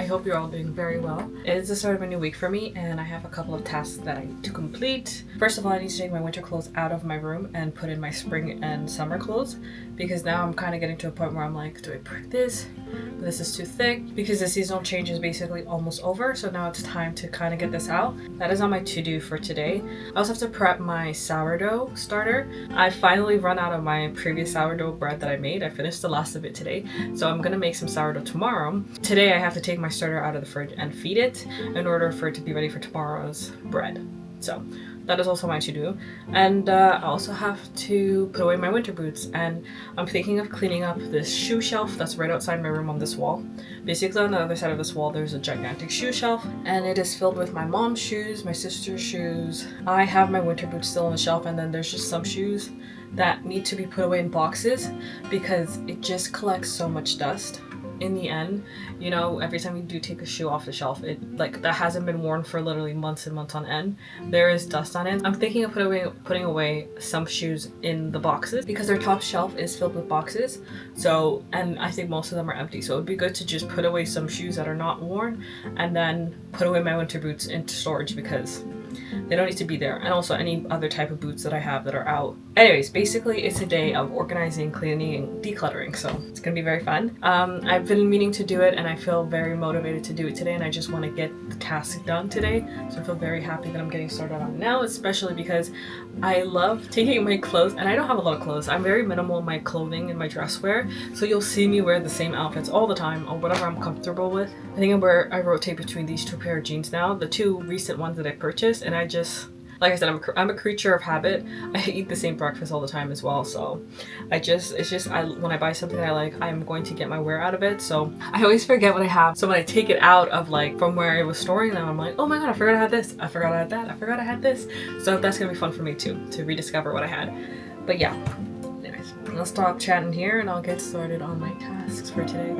hope you're all doing very well. It is the start of a new week for me and I have a couple of tasks that I need to complete. First of all, I need to take my winter clothes out of my room and put in my spring and summer clothes, because now I'm kind of getting to a point where I'm like, do I break this? This is too thick, because the seasonal change is basically almost over, so now it's time to kind of get this out. That is on my to-do for today. I also have to prep my sourdough starter. I finally run out of my previous sourdough bread that I made. I finished the last of it today, so I'm gonna make some sourdough tomorrow. Today I have to take my starter out of the fridge and feed it in order for it to be ready for tomorrow's bread. So that is also my to-do. And I also have to put away my winter boots, and I'm thinking of cleaning up this shoe shelf that's right outside my room on this wall. Basically on the other side of this wall there's a gigantic shoe shelf, and it is filled with my mom's shoes, my sister's shoes. I have my winter boots still on the shelf, and then there's just some shoes that need to be put away in boxes because it just collects so much dust. In the end, you know, every time you do take a shoe off the shelf, it like that hasn't been worn for literally months and months on end, there is dust on it. I'm thinking of putting away some shoes in the boxes because their top shelf is filled with boxes. So, and I think most of them are empty, so it would be good to just put away some shoes that are not worn and then put away my winter boots into storage because they don't need to be there, and also any other type of boots that I have that are out. Anyways, basically it's a day of organizing, cleaning, and decluttering, so it's gonna be very fun. I've been meaning to do it and I feel very motivated to do it today, and I just want to get the task done today, so I feel very happy that I'm getting started on it now, especially because I love taking my clothes, and I don't have a lot of clothes. I'm very minimal in my clothing and my dress wear, so you'll see me wear the same outfits all the time or whatever I'm comfortable with. I think I rotate between these two pair of jeans now, the two recent ones that I purchased, and I just, like I said, I'm a creature of habit. I eat the same breakfast all the time as well, so when I buy something I like, I'm going to get my wear out of it. So I always forget what I have, so when I take it out of like from where I was storing them, I'm like, oh my god, I forgot I had this, I forgot I had that, I forgot I had this. So that's gonna be fun for me too, to rediscover what I had. But yeah, anyways, I'll stop chatting here and I'll get started on my tasks for today.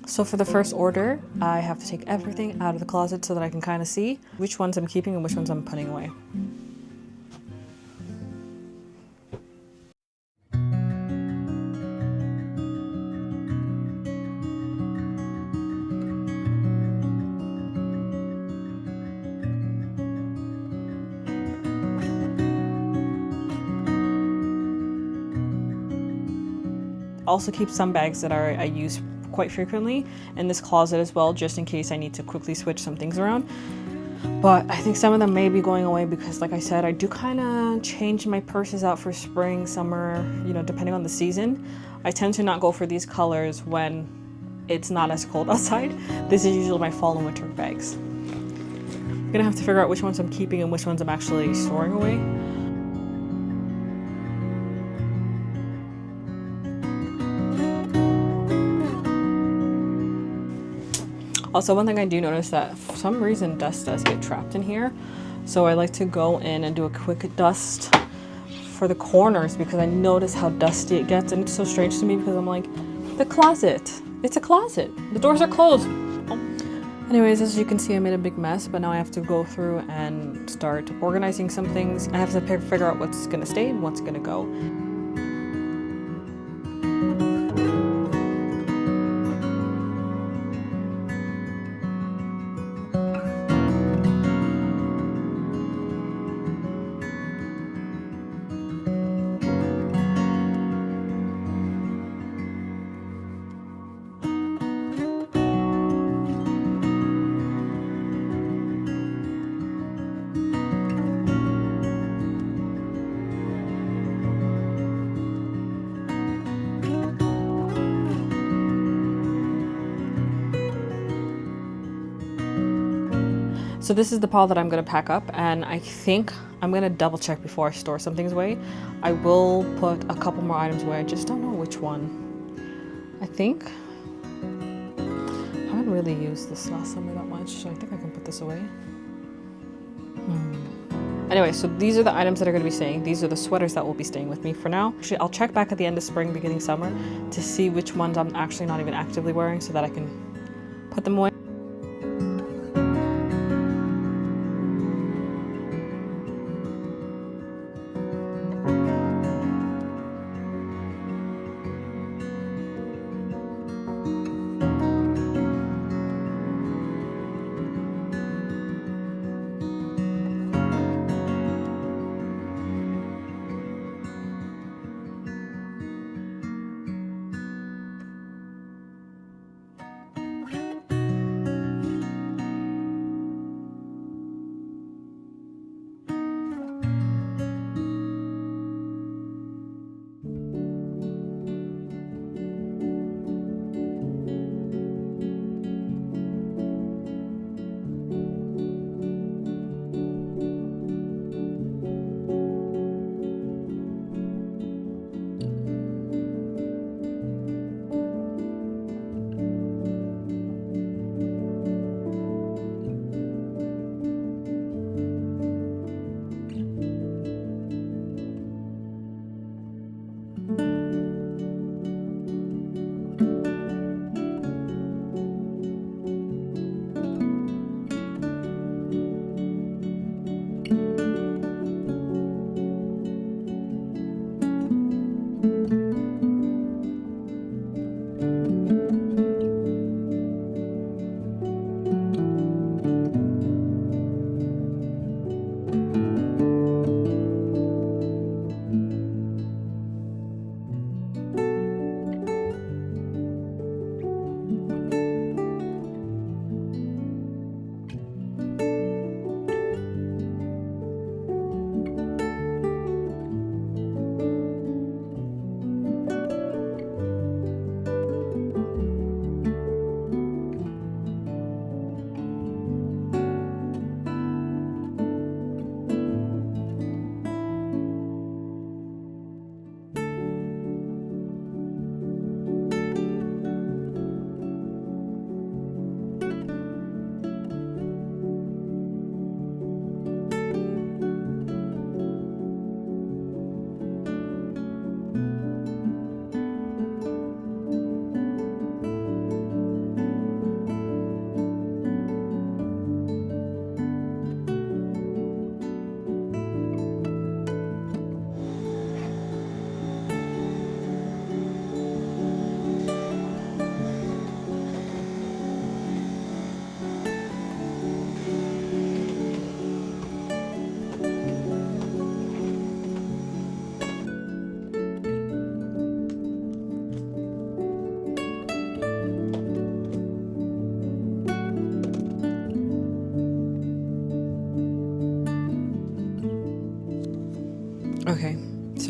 So for the first order, I have to take everything out of the closet so that I can kind of see which ones I'm keeping and which ones I'm putting away. Also keep some bags that I use quite frequently in this closet as well, just in case I need to quickly switch some things around. But I think some of them may be going away because, like I said, I do kind of change my purses out for spring, summer, you know, depending on the season. I tend to not go for these colors when it's not as cold outside. This is usually my fall and winter bags. I'm gonna have to figure out which ones I'm keeping and which ones I'm actually storing away. Also, one thing I do notice that for some reason dust does get trapped in here. So I like to go in and do a quick dust for the corners because I notice how dusty it gets, and it's so strange to me because I'm like, the closet, it's a closet. The doors are closed. Anyways, as you can see, I made a big mess, but now I have to go through and start organizing some things. I have to figure out what's gonna stay and what's gonna go. So this is the pile that I'm going to pack up, and I think I'm going to double check before I store some things away. I will put a couple more items away, I just don't know which one. I think I haven't really used this last summer that much, so I think I can put this away. Anyway, so these are the items that are going to be staying. These are the sweaters that will be staying with me for now. Actually, I'll check back at the end of spring, beginning summer, to see which ones I'm actually not even actively wearing so that I can put them away.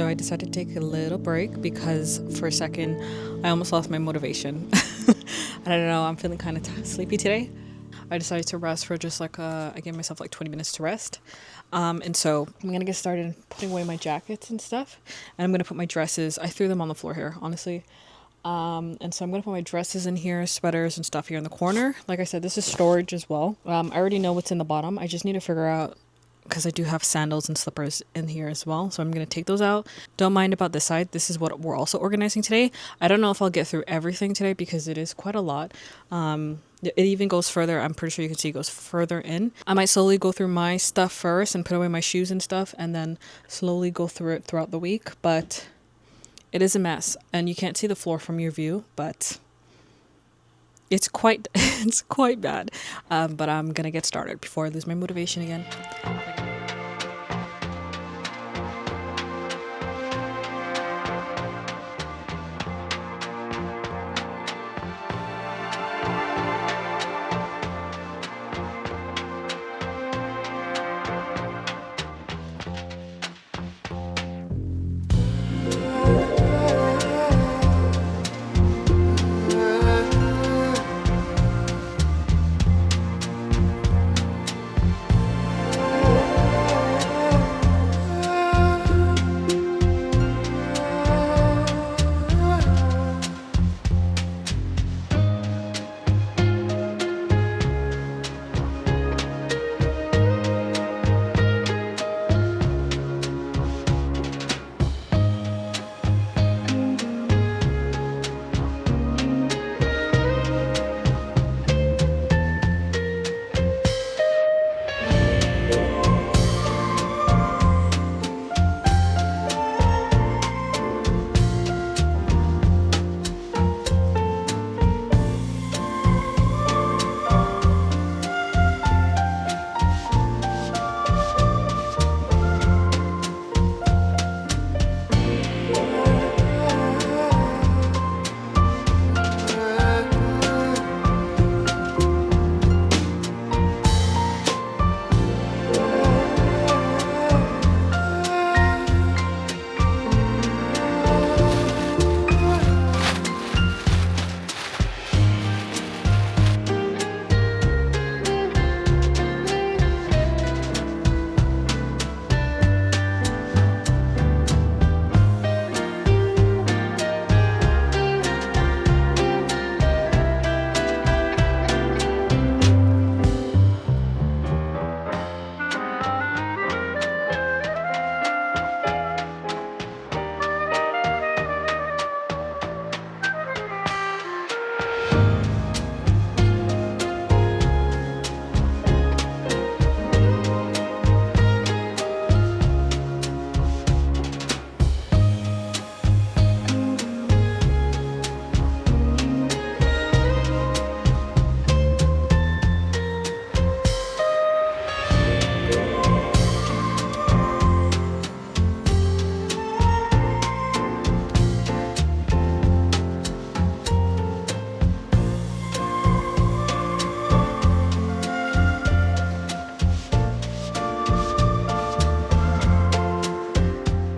So I decided to take a little break because for a second I almost lost my motivation. I don't know, I'm feeling kind of sleepy today. I decided to rest for just like I gave myself like 20 minutes to rest. And so I'm gonna get started putting away my jackets and stuff, and I'm gonna put my dresses. I threw them on the floor here, honestly. And so I'm gonna put my dresses in here, sweaters and stuff here in the corner. Like I said, this is storage as well. I already know what's in the bottom. I just need to figure out, because I do have sandals and slippers in here as well. So I'm going to take those out. Don't mind about this side. This is what we're also organizing today. I don't know if I'll get through everything today because it is quite a lot. It even goes further. I'm pretty sure you can see it goes further in. I might slowly go through my stuff first and put away my shoes and stuff, and then slowly go through it throughout the week. But it is a mess, and you can't see the floor from your view, but it's quite it's quite bad. But I'm gonna get started before I lose my motivation again.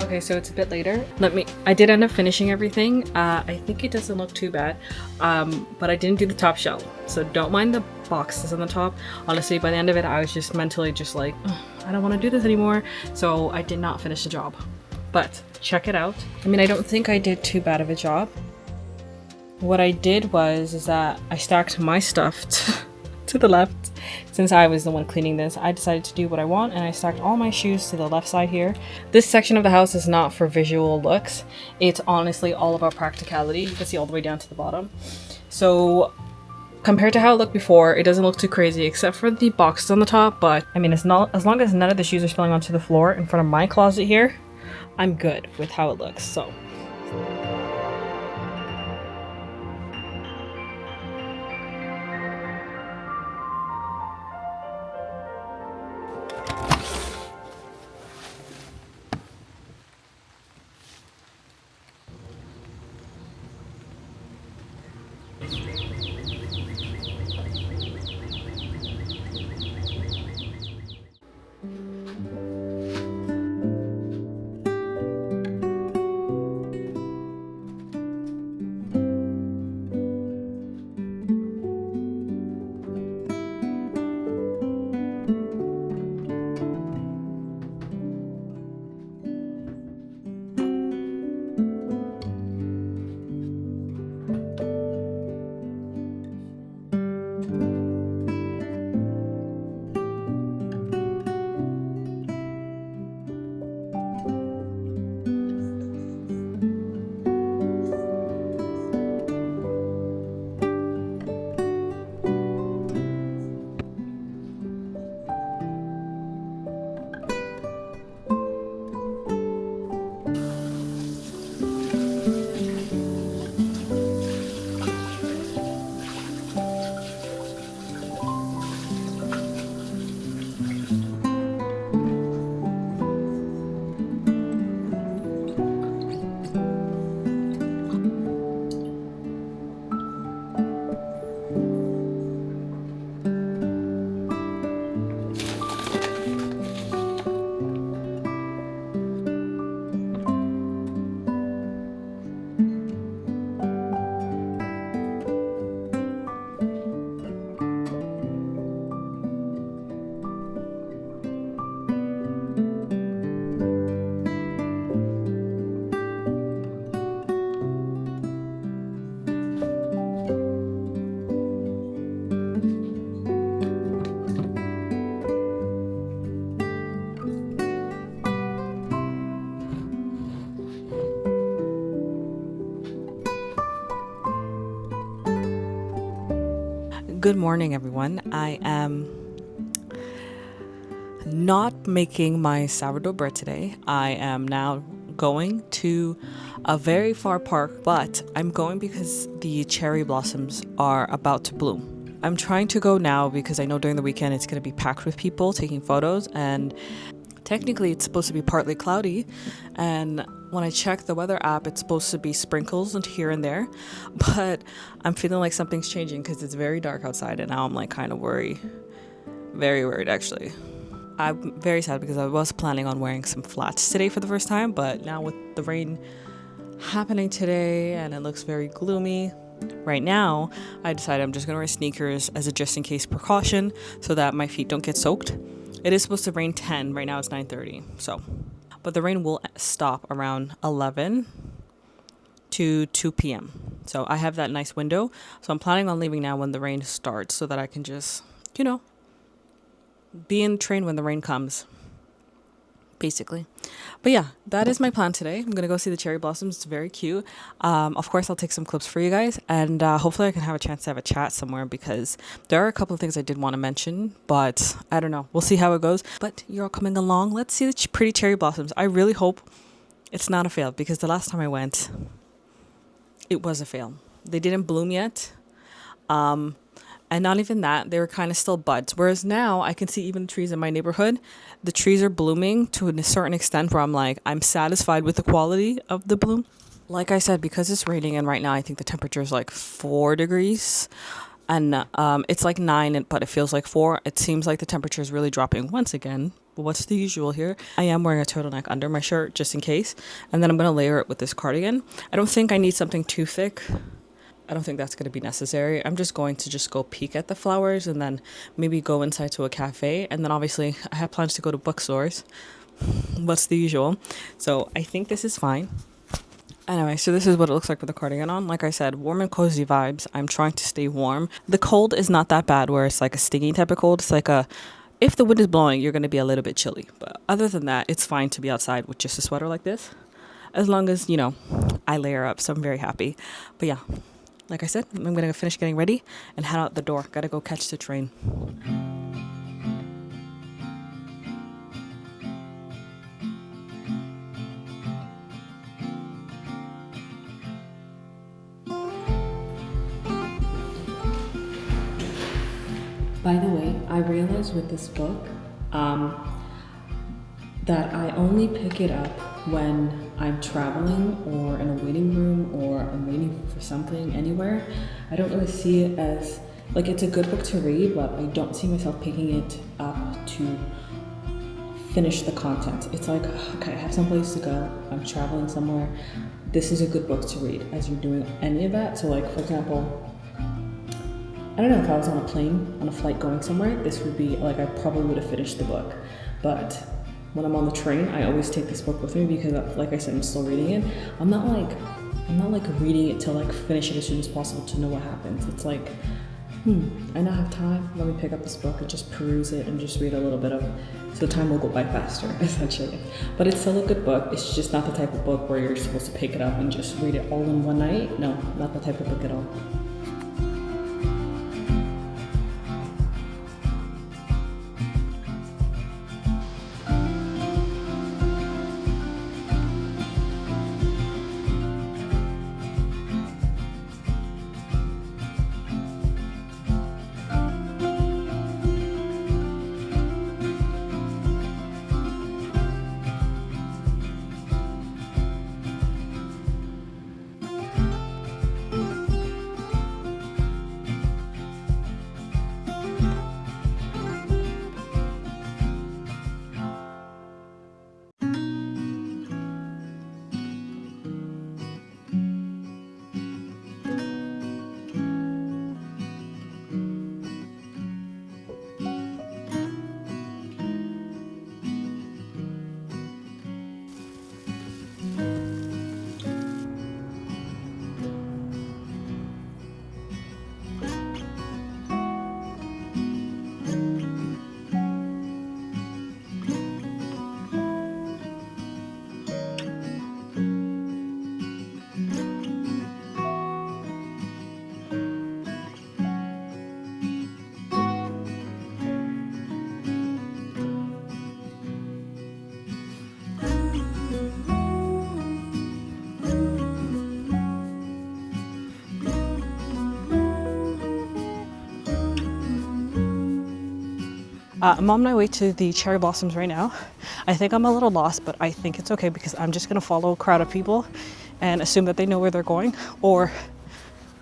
Okay, so it's a bit later. I did end up finishing everything. I think it doesn't look too bad, but I didn't do the top shelf. So don't mind the boxes on the top. Honestly, by the end of it, I was just mentally just like, I don't want to do this anymore. So I did not finish the job, but check it out. I mean, I don't think I did too bad of a job. What I did is that I stacked my stuff to the left. Since I was the one cleaning this, I decided to do what I want, and I stacked all my shoes to the left side here. This section of the house is not for visual looks. It's honestly all about practicality. You can see all the way down to the bottom. So compared to how it looked before, it doesn't look too crazy except for the boxes on the top, but I mean, it's not, as long as none of the shoes are spilling onto the floor in front of my closet here, I'm good with how it looks. So Good morning, everyone. I am not making my sourdough bread today. I am now going to a very far park, but I'm going because the cherry blossoms are about to bloom. I'm trying to go now because I know during the weekend it's going to be packed with people taking photos, and technically it's supposed to be partly cloudy, and when I check the weather app it's supposed to be sprinkles and here and there, but I'm feeling like something's changing because it's very dark outside and now I'm like kind of worried. Very worried actually. I'm very sad because I was planning on wearing some flats today for the first time, but now with the rain happening today and it looks very gloomy right now, I decided I'm just going to wear sneakers as a just in case precaution so that my feet don't get soaked. It is supposed to rain 10, right now it's 9:30, so. But the rain will stop around 11 to 2 p.m. So I have that nice window. So I'm planning on leaving now when the rain starts so that I can just, be in the train when the rain comes, basically. But yeah, that is my plan today. I'm gonna go see the cherry blossoms. It's very cute. Of course I'll take some clips for you guys, and hopefully I can have a chance to have a chat somewhere because there are a couple of things I did want to mention, but I don't know, we'll see how it goes. But you're all coming along, let's see the pretty cherry blossoms. I really hope it's not a fail because the last time I went it was a fail. They didn't bloom yet, and not even that, they were kind of still buds. Whereas now I can see even trees in my neighborhood, the trees are blooming to a certain extent where I'm like, I'm satisfied with the quality of the bloom. Like I said, because it's raining and right now I think the temperature is like 4 degrees and it's like 9, but it feels like 4. It seems like the temperature is really dropping once again. What's the usual here? I am wearing a turtleneck under my shirt just in case. And then I'm going to layer it with this cardigan. I don't think I need something too thick. I don't think that's going to be necessary. I'm just going to just go peek at the flowers and then maybe go inside to a cafe. And then obviously I have plans to go to bookstores. What's the usual? So I think this is fine. Anyway, so this is what it looks like with the cardigan on. Like I said, warm and cozy vibes. I'm trying to stay warm. The cold is not that bad where it's like a stinging type of cold. It's like if the wind is blowing, you're going to be a little bit chilly. But other than that, it's fine to be outside with just a sweater like this. As long as, I layer up. So I'm very happy. But yeah. Like I said, I'm going to finish getting ready and head out the door. Got to go catch the train. By the way, I realized with this book that I only pick it up when I'm traveling or in a waiting room or I'm waiting for something anywhere. I don't really see it as, like, it's a good book to read, but I don't see myself picking it up to finish the content. It's like, okay, I have someplace to go, I'm traveling somewhere, this is a good book to read as you're doing any of that. So like, for example, I don't know, if I was on a plane, on a flight going somewhere, this would be, like, I probably would have finished the book. But when I'm on the train, I always take this book with me because, like I said, I'm still reading it. I'm not like reading it to like finish it as soon as possible to know what happens. It's like, I now have time. Let me pick up this book and just peruse it and just read a little bit of it. So time will go by faster, essentially. But it's still a good book. It's just not the type of book where you're supposed to pick it up and just read it all in one night. No, not the type of book at all. I'm on my way to the cherry blossoms right now. I think I'm a little lost, but I think it's okay because I'm just gonna follow a crowd of people and assume that they know where they're going, or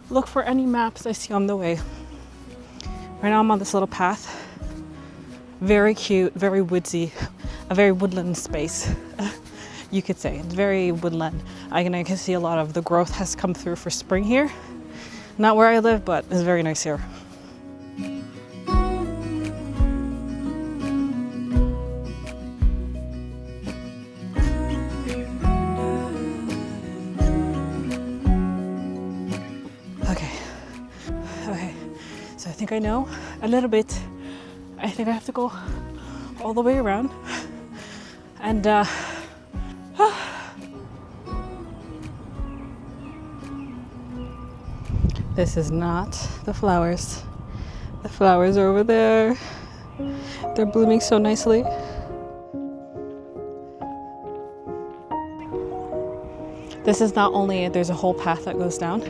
look for any maps I see on the way. Right now I'm on this little path. Very cute, very woodsy, a very woodland space, you could say. It's very woodland. I can see a lot of the growth has come through for spring here. Not where I live, but it's very nice here. Okay, so I think I know a little bit. I think I have to go all the way around. And this is not the flowers. The flowers are over there. They're blooming so nicely. This is not only, there's a whole path that goes down,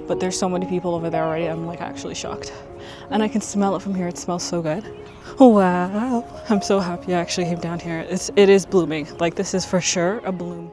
but there's so many people over there already. I'm like actually shocked. And I can smell it from here. It smells so good. Wow. I'm so happy I actually came down here. It is blooming. Like, this is for sure a bloom.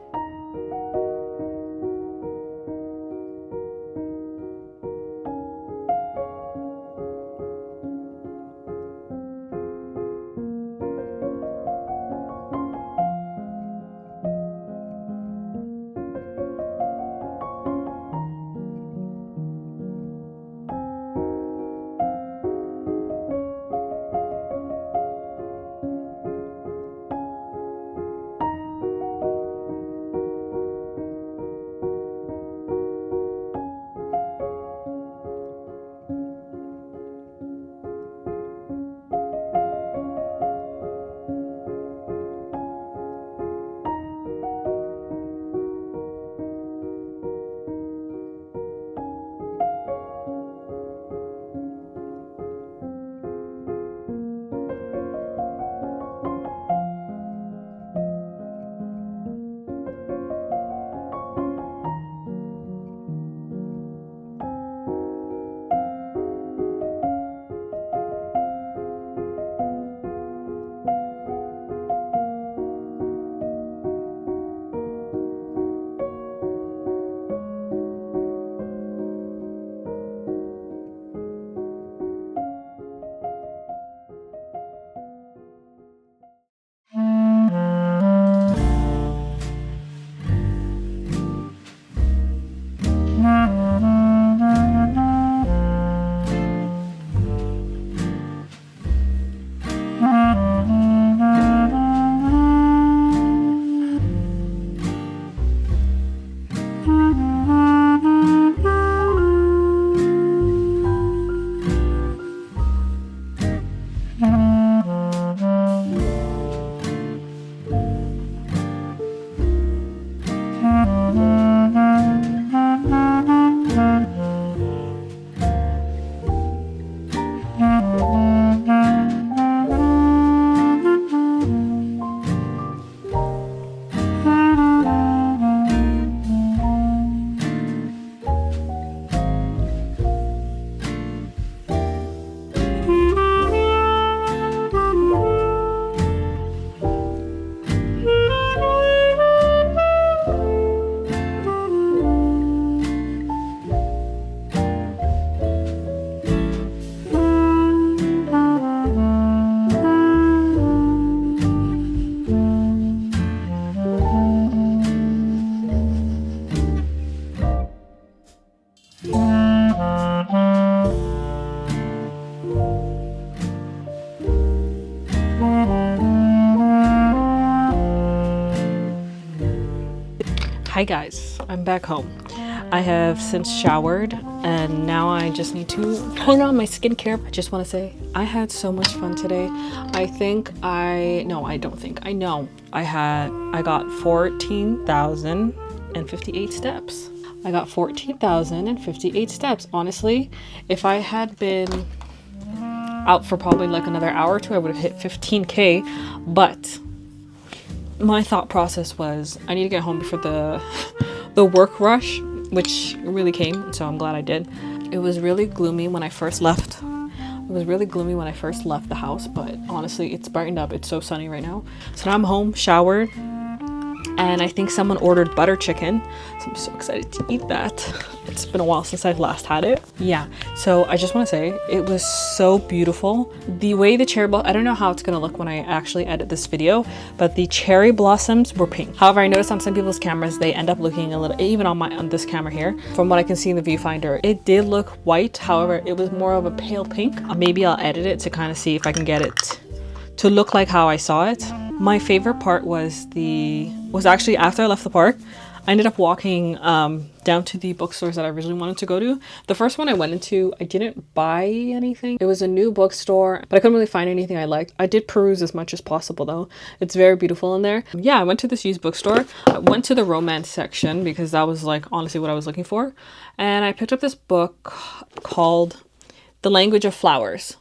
Hi guys, I'm back home. I have since showered and now I just need to turn on my skincare. I just want to say I had so much fun today. I know I got 14,058 steps. I got 14,058 steps. Honestly, if I had been out for probably like another hour or two, I would have hit 15K, but my thought process was I need to get home before the work rush, which really came, so I'm glad I did. It was really gloomy when I first left, It was really gloomy when I first left the house, but honestly, it's brightened up. It's so sunny right now. So now I'm home, showered, and I think someone ordered butter chicken. So I'm so excited to eat that. It's been a while since I've last had it. Yeah, so I just want to say it was so beautiful. The way the cherry blossom, I don't know how it's gonna look when I actually edit this video, but the cherry blossoms were pink. However, I noticed on some people's cameras, they end up looking a little, even on this camera here, from what I can see in the viewfinder, it did look white. However, it was more of a pale pink. Maybe I'll edit it to kind of see if I can get it to look like how I saw it. My favorite part was actually after I left the park, I ended up walking down to the bookstores that I originally wanted to go to. The first one I went into, I didn't buy anything. It was a new bookstore, but I couldn't really find anything I liked. I did peruse as much as possible though. It's very beautiful in there. Yeah, I went to this used bookstore. I went to the romance section because that was like honestly what I was looking for. And I picked up this book called The Language of Flowers.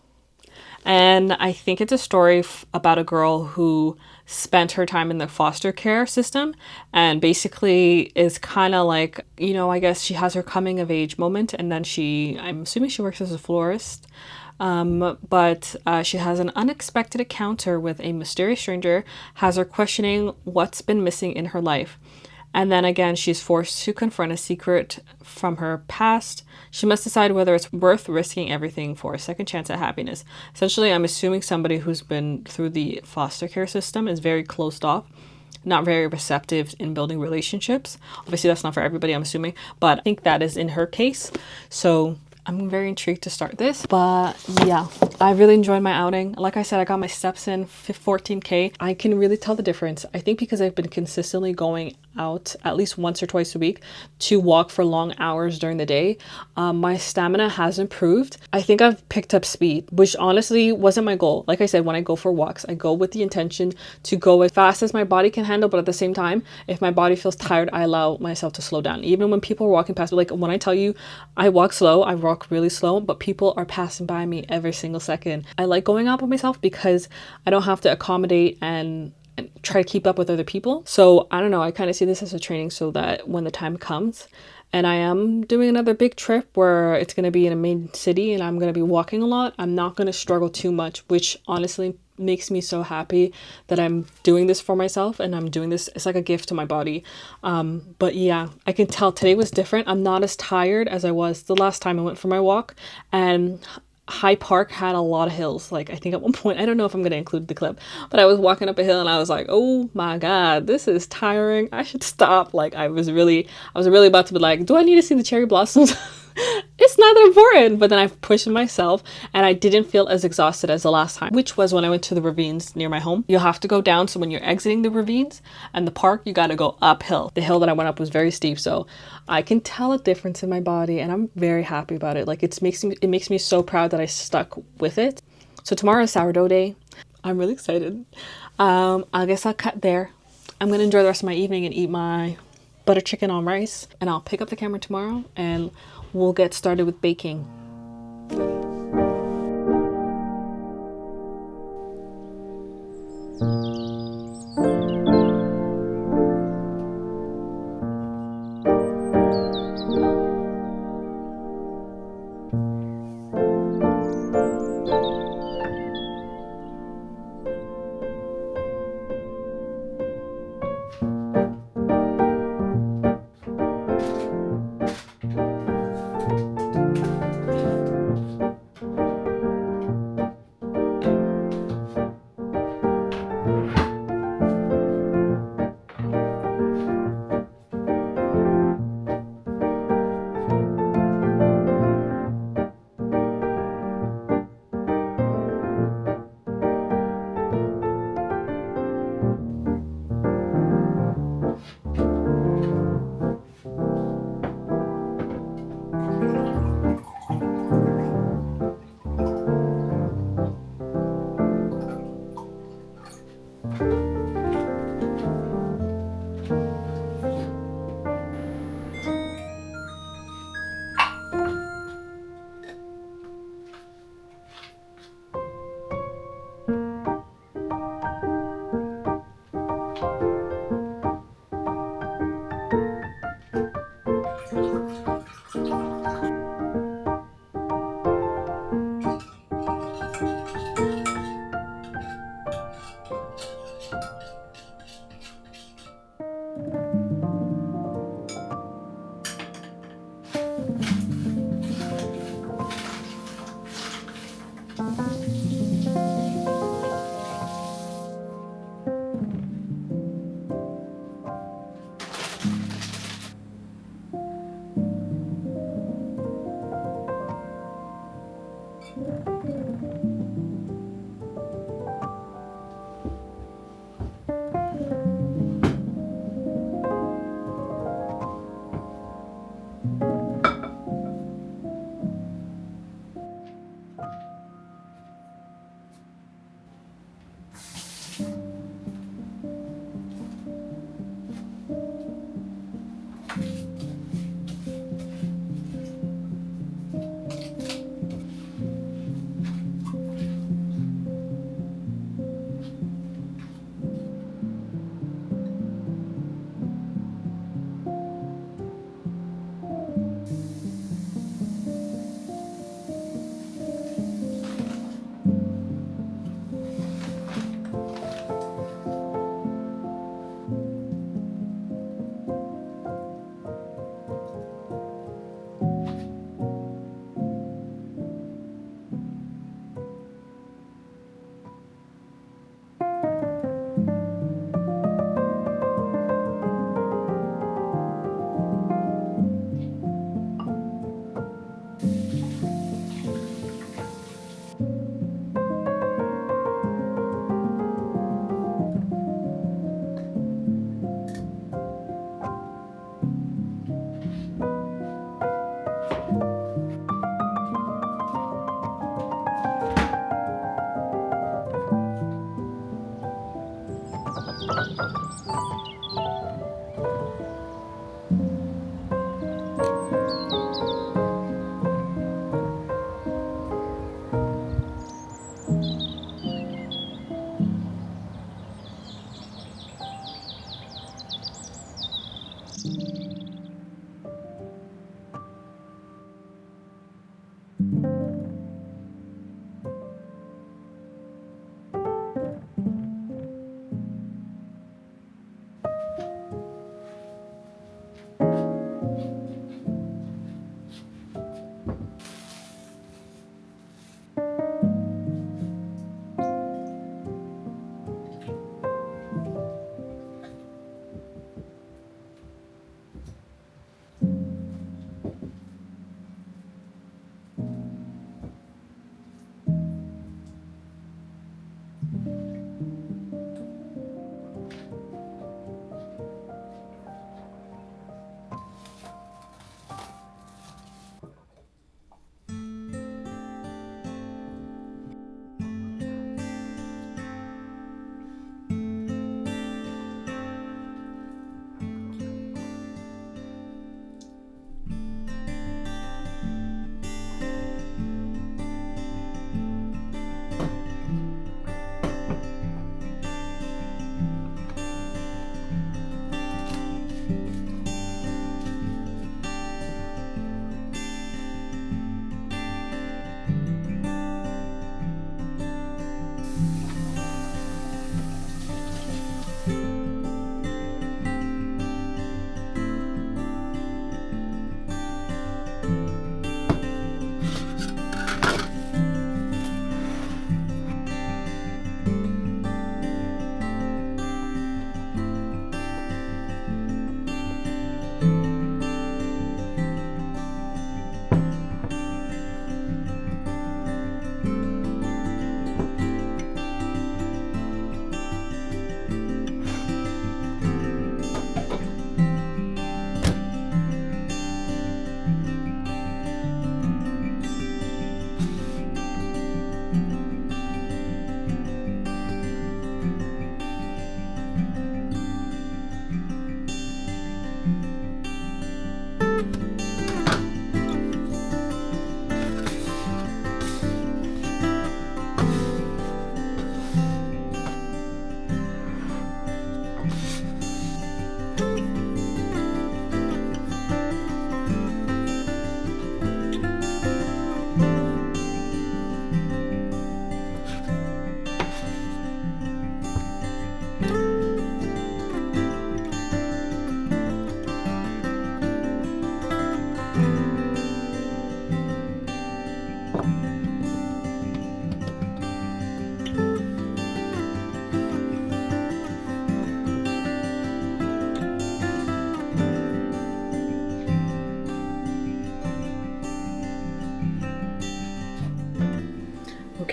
And I think it's a story about a girl who spent her time in the foster care system and basically is kind of like, you know, I guess she has her coming of age moment, and then I'm assuming she works as a florist. But she has an unexpected encounter with a mysterious stranger, has her questioning what's been missing in her life. And then again, she's forced to confront a secret from her past. She must decide whether it's worth risking everything for a second chance at happiness. Essentially, I'm assuming somebody who's been through the foster care system is very closed off, not very receptive in building relationships. Obviously, that's not for everybody, I'm assuming, but I think that is in her case. So I'm very intrigued to start this, but yeah, I really enjoyed my outing. Like I said, I got my steps in 14K. I can really tell the difference. I think because I've been consistently going out at least once or twice a week to walk for long hours during the day, my stamina has improved. I think I've picked up speed, which honestly wasn't my goal. Like I said, when I go for walks, I go with the intention to go as fast as my body can handle, but at the same time, if my body feels tired, I allow myself to slow down. Even when people are walking past me, like when I tell you I walk slow, I walk really slow, but people are passing by me every single second. I like going out with myself because I don't have to accommodate and try to keep up with other people. So I don't know, I kind of see this as a training so that when the time comes and I am doing another big trip where it's going to be in a main city and I'm going to be walking a lot, I'm not going to struggle too much, which honestly makes me so happy that I'm doing this for myself and I'm doing this. It's like a gift to my body. But yeah, I can tell today was different. I'm not as tired as I was the last time I went for my walk, and High Park had a lot of hills. Like I think at one point, I don't know if I'm going to include the clip, but I was walking up a hill and I was like, oh my God, this is tiring. I should stop. Like I was really about to be like, do I need to see the cherry blossoms? It's not that important. But then I pushed myself and I didn't feel as exhausted as the last time, which was when I went to the ravines near my home. You'll have to go down. So when you're exiting the ravines and the park, you got to go uphill. The hill that I went up was very steep. So I can tell a difference in my body and I'm very happy about it. Like it makes me so proud that I stuck with it. So tomorrow is sourdough day. I'm really excited. I guess I'll cut there. I'm going to enjoy the rest of my evening and eat my butter chicken on rice, and I'll pick up the camera tomorrow and we'll get started with baking.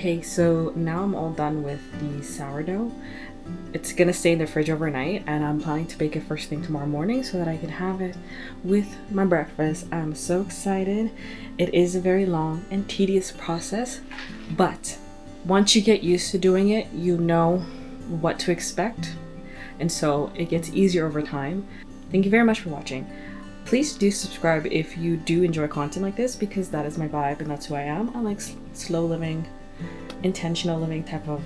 Okay, so now I'm all done with the sourdough. It's gonna stay in the fridge overnight, and I'm planning to bake it first thing tomorrow morning so that I can have it with my breakfast. I'm so excited. It is a very long and tedious process, but once you get used to doing it, you know what to expect, and so it gets easier over time. Thank you very much for watching. Please do subscribe if you do enjoy content like this, because that is my vibe and that's who I am. I like slow living, intentional living type of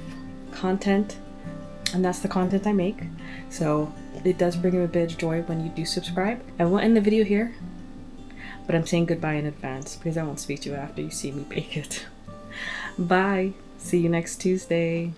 content, and that's the content I make. So it does bring me a bit of joy when you do subscribe. I will end the video here, but I'm saying goodbye in advance because I won't speak to you after you see me bake it. Bye. See you next Tuesday.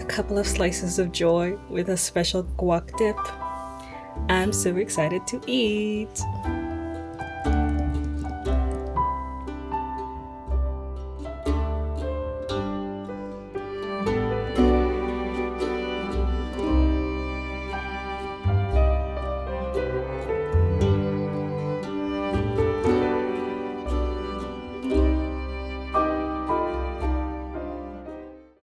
Couple of slices of joy with a special guac dip. I'm so excited to eat.